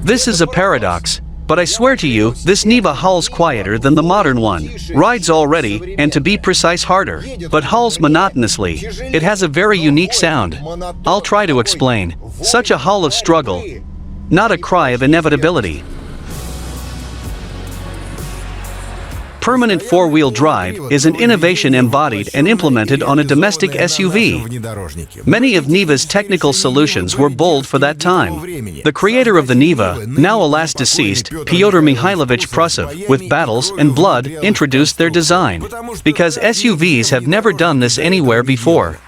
This is a paradox. But I swear to you, this Niva hauls quieter than the modern one. Rides already, and to be precise harder, but hauls monotonously. It has a very unique sound. I'll try to explain. Such a hull of struggle. Not a cry of inevitability. Permanent four-wheel drive is an innovation embodied and implemented on a domestic SUV. Many of Niva's technical solutions were bold for that time. The creator of the Niva, now alas deceased, Pyotr Mikhailovich Prusev, with battles and blood, introduced their design. Because SUVs have never done this anywhere before.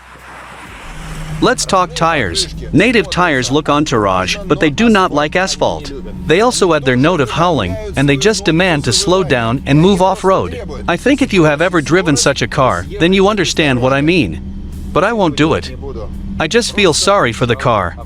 Let's talk tires. Native tires look entourage, but they do not like asphalt. They also add their note of howling, and they just demand to slow down and move off-road. I think if you have ever driven such a car, then you understand what I mean. But I won't do it. I just feel sorry for the car.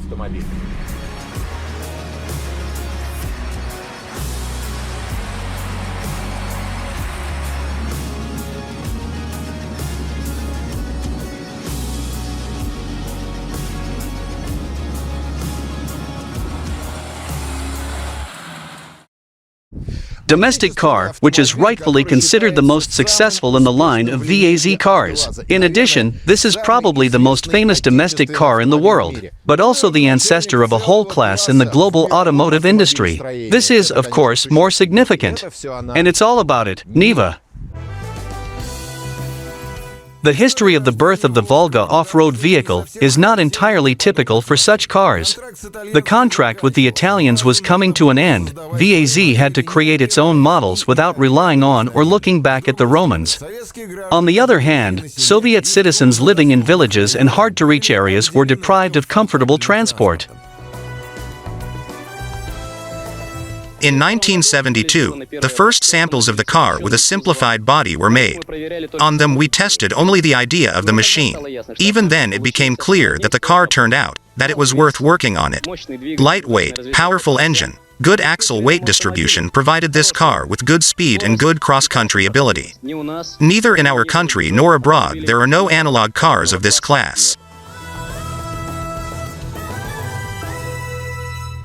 Domestic car, which is rightfully considered the most successful in the line of VAZ cars. In addition, this is probably the most famous domestic car in the world, but also the ancestor of a whole class in the global automotive industry. This is, of course, more significant. And it's all about it, Niva. The history of the birth of the Volga off-road vehicle is not entirely typical for such cars. The contract with the Italians was coming to an end. VAZ had to create its own models without relying on or looking back at the Romans. On the other hand, Soviet citizens living in villages and hard-to-reach areas were deprived of comfortable transport. In 1972, the first samples of the car with a simplified body were made. On them we tested only the idea of the machine. Even then it became clear that the car turned out, that it was worth working on it. Lightweight, powerful engine, good axle weight distribution provided this car with good speed and good cross-country ability. Neither in our country nor abroad there are no analog cars of this class.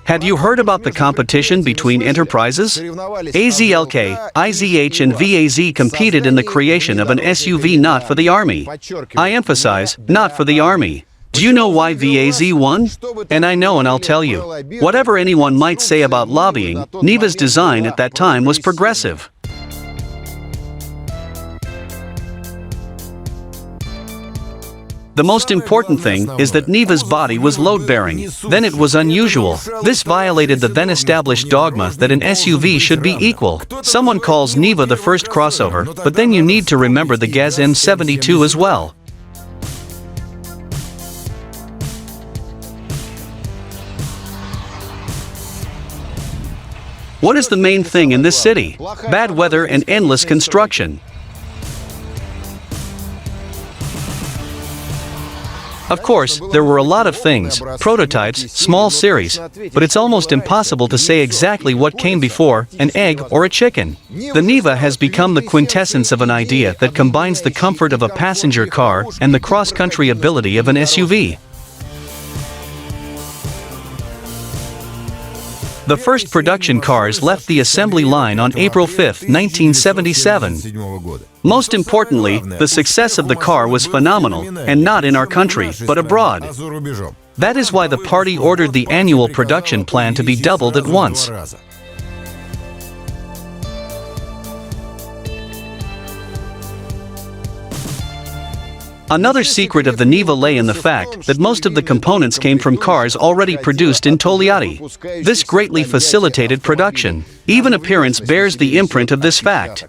Have you heard about the competition between enterprises? AZLK, IZH and VAZ competed in the creation of an SUV not for the army. I emphasize, not for the army. Do you know why VAZ won? And I know, and I'll tell you. Whatever anyone might say about lobbying, Niva's design at that time was progressive. The most important thing is that Niva's body was load-bearing. Then it was unusual. This violated the then-established dogma that an SUV should be equal. Someone calls Niva the first crossover, but then you need to remember the Gaz M72 as well. What is the main thing in this city? Bad weather and endless construction. Of course, there were a lot of things, prototypes, small series, but it's almost impossible to say exactly what came before, an egg or a chicken. The Niva has become the quintessence of an idea that combines the comfort of a passenger car and the cross-country ability of an SUV. The first production cars left the assembly line on April 5, 1977. Most importantly, the success of the car was phenomenal, and not in our country, but abroad. That is why the party ordered the annual production plan to be doubled at once. Another secret of the Niva lay in the fact that most of the components came from cars already produced in Togliatti. This greatly facilitated production. Even appearance bears the imprint of this fact.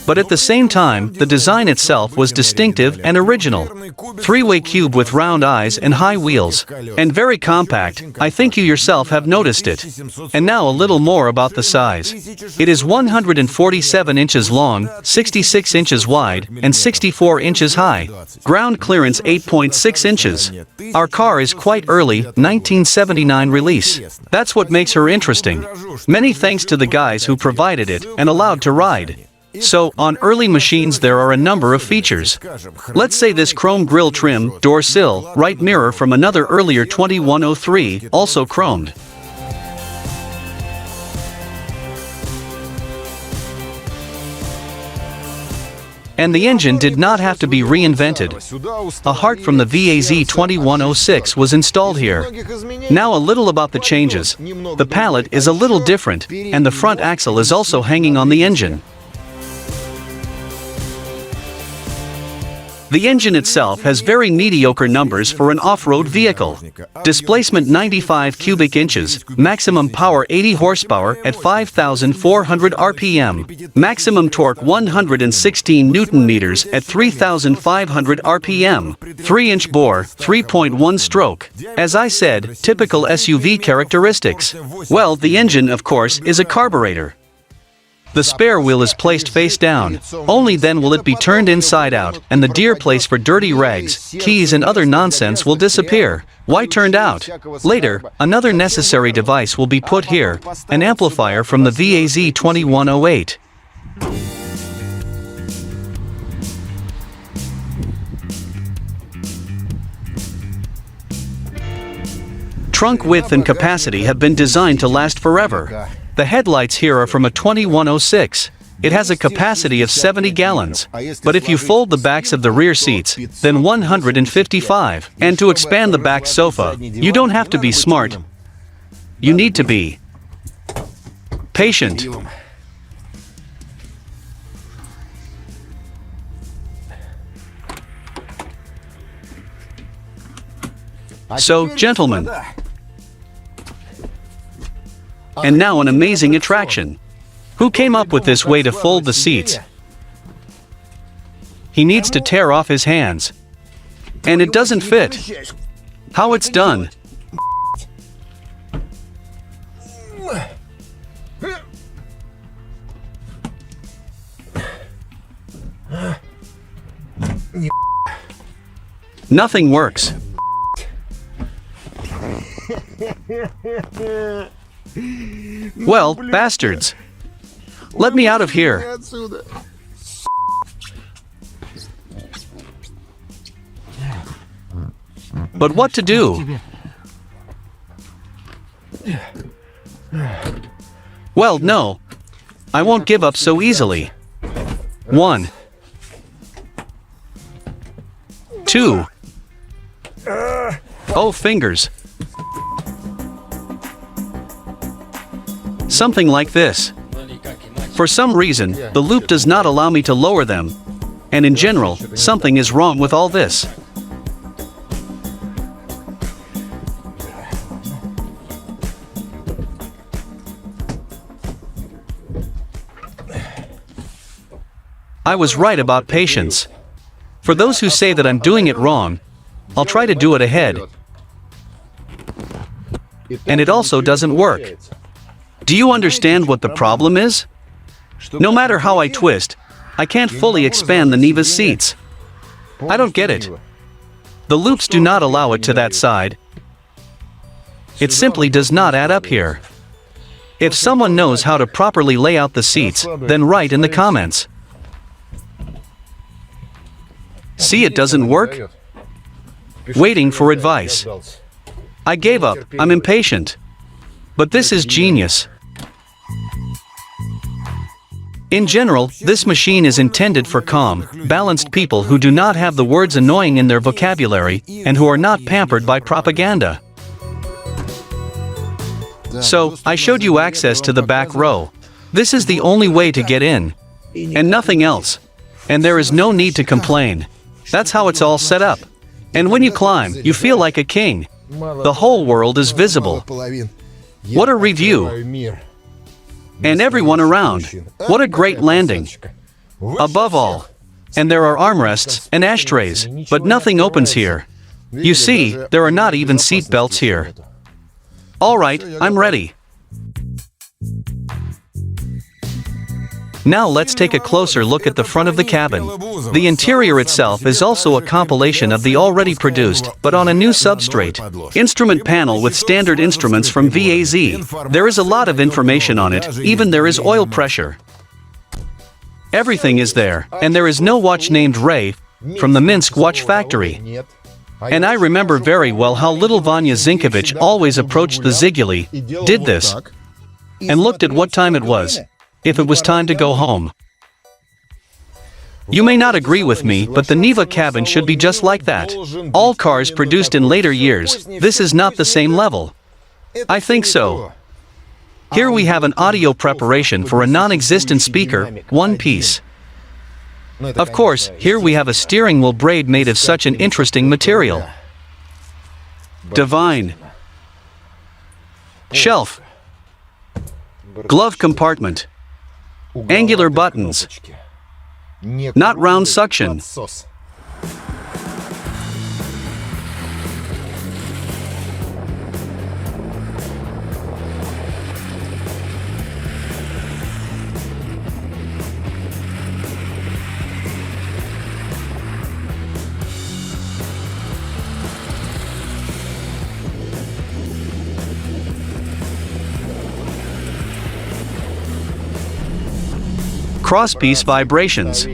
But at the same time, the design itself was distinctive and original. Three-way cube with round eyes and high wheels. And very compact, I think you yourself have noticed it. And now a little more about the size. It is 147 inches long, 66 inches wide, and 64 inches high. Ground clearance 8.6 inches. Our car is quite early, 1979 release. That's what makes her interesting. Many thanks to the guys who provided it and allowed to ride. So, on early machines there are a number of features. Let's say this chrome grille trim, door sill, right mirror from another earlier 2103, also chromed. And the engine did not have to be reinvented. A heart from the VAZ 2106 was installed here. Now a little about the changes. The pallet is a little different, and the front axle is also hanging on the engine. The engine itself has very mediocre numbers for an off-road vehicle. Displacement 95 cubic inches, maximum power 80 horsepower at 5,400 RPM, maximum torque 116 Newton meters at 3,500 RPM, 3-inch bore, 3.1 stroke. As I said, typical SUV characteristics. Well, the engine, of course, is a carburetor. The spare wheel is placed face down. Only then will it be turned inside out, and the dear place for dirty rags, keys and other nonsense will disappear. Why turned out? Later, another necessary device will be put here, an amplifier from the VAZ 2108. Trunk width and capacity have been designed to last forever. The headlights here are from a 2106. It has a capacity of 70 gallons. But if you fold the backs of the rear seats, then 155. And to expand the back sofa, you don't have to be smart. You need to be patient. So, gentlemen, and now an amazing attraction. Who came up with this way to fold the seats? He needs to tear off his hands. And it doesn't fit. How it's done. Nothing works. Well, bastards. Let me out of here. But what to do? Well, no. I won't give up so easily. 1, 2. Oh, fingers. Something like this. For some reason, the loop does not allow me to lower them. And in general, something is wrong with all this. I was right about patience. For those who say that I'm doing it wrong, I'll try to do it ahead. And it also doesn't work. Do you understand what the problem is? No matter how I twist, I can't fully expand the Niva's seats. I don't get it. The loops do not allow it to that side. It simply does not add up here. If someone knows how to properly lay out the seats, then write in the comments. See, it doesn't work? Waiting for advice. I gave up, I'm impatient. But this is genius. In general, this machine is intended for calm, balanced people who do not have the words annoying in their vocabulary, and who are not pampered by propaganda. So, I showed you access to the back row. This is the only way to get in. And nothing else. And there is no need to complain. That's how it's all set up. And when you climb, you feel like a king. The whole world is visible. What a review. And everyone around. What a great landing. Above all. And there are armrests and ashtrays, but nothing opens here. You see, there are not even seat belts here. Alright, I'm ready. Now let's take a closer look at the front of the cabin. The interior itself is also a compilation of the already produced, but on a new substrate. Instrument panel with standard instruments from VAZ. There is a lot of information on it, even there is oil pressure. Everything is there, and there is no watch named Ray from the Minsk watch factory. And I remember very well how little Vanya Zinkovich always approached the Ziguli, did this, and looked at what time it was, if it was time to go home. You may not agree with me, but the Niva cabin should be just like that. All cars produced in later years, this is not the same level. I think so. Here we have an audio preparation for a non-existent speaker, one piece. Of course, here we have a steering wheel braid made of such an interesting material. Divine. Shelf. Glove compartment. Angular buttons. Not round suction. Crosspiece vibrations.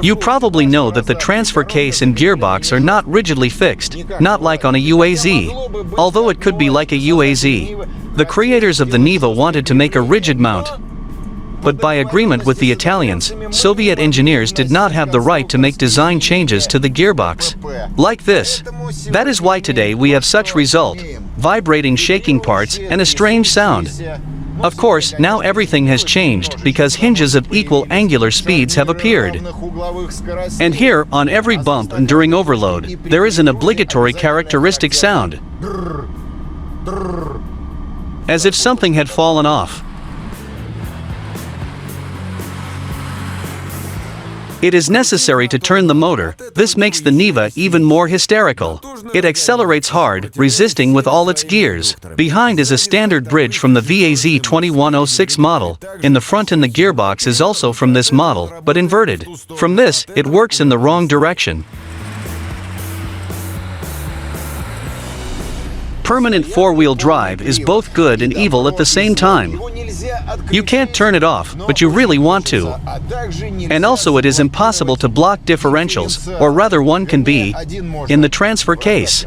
You probably know that the transfer case and gearbox are not rigidly fixed, not like on a UAZ. Although it could be like a UAZ. The creators of the Niva wanted to make a rigid mount. But by agreement with the Italians, Soviet engineers did not have the right to make design changes to the gearbox. Like this. That is why today we have such result, vibrating shaking parts and a strange sound. Of course, now everything has changed because hinges of equal angular speeds have appeared. And here, on every bump and during overload, there is an obligatory characteristic sound. As if something had fallen off. It is necessary to turn the motor. This makes the Niva even more hysterical. It accelerates hard, resisting with all its gears. Behind is a standard bridge from the VAZ 2106 model. In the front and the gearbox is also from this model, but inverted. From this, it works in the wrong direction. Permanent four-wheel drive is both good and evil at the same time. You can't turn it off, but you really want to. And also it is impossible to block differentials, or rather one can be, in the transfer case.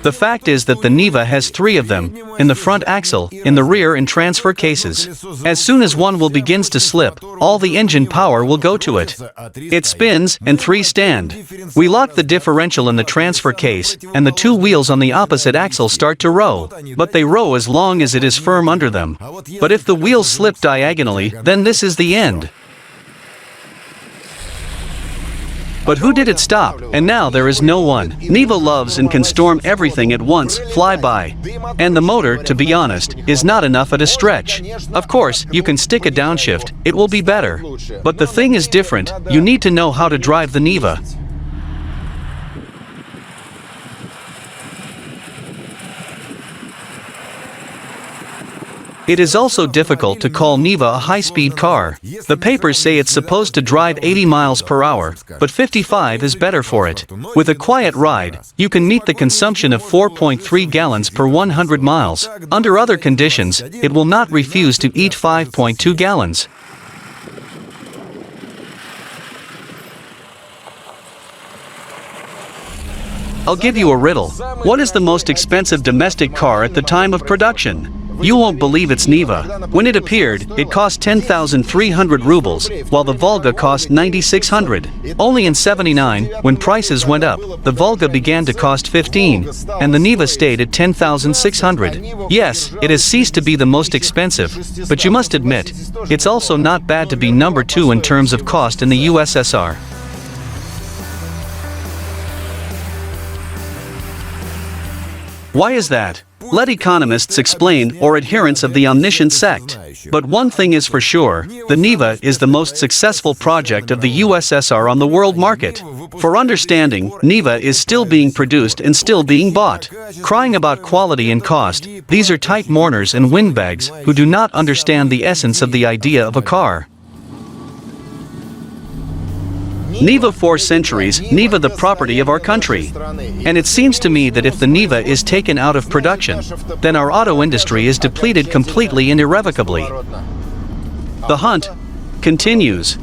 The fact is that the Niva has 3 of them, in the front axle, in the rear and transfer cases. As soon as one wheel begins to slip, all the engine power will go to it. It spins, and 3 stand. We lock the differential in the transfer case, and the 2 wheels on the opposite axle start to row. But they row as long as it is firm under them. But if the wheels slip diagonally, then this is the end. But who did it stop? And now there is no one. Niva loves and can storm everything at once, fly by. And the motor, to be honest, is not enough at a stretch. Of course, you can stick a downshift, it will be better. But the thing is different, you need to know how to drive the Niva. It is also difficult to call Niva a high-speed car. The papers say it's supposed to drive 80 miles per hour, but 55 is better for it. With a quiet ride, you can meet the consumption of 4.3 gallons per 100 miles. Under other conditions, it will not refuse to eat 5.2 gallons. I'll give you a riddle. What is the most expensive domestic car at the time of production? You won't believe it's Niva. When it appeared, it cost 10,300 rubles, while the Volga cost 9,600. Only in '79, when prices went up, the Volga began to cost 15, and the Niva stayed at 10,600. Yes, it has ceased to be the most expensive, but you must admit, it's also not bad to be number 2 in terms of cost in the USSR. Why is that? Let economists explain, or adherents of the omniscient sect. But one thing is for sure, the Niva is the most successful project of the USSR on the world market. For understanding, Niva is still being produced and still being bought. Crying about quality and cost, these are type mourners and windbags who do not understand the essence of the idea of a car. NIVA for centuries, NIVA the property of our country. And it seems to me that if the NIVA is taken out of production, then our auto industry is depleted completely and irrevocably. The hunt continues.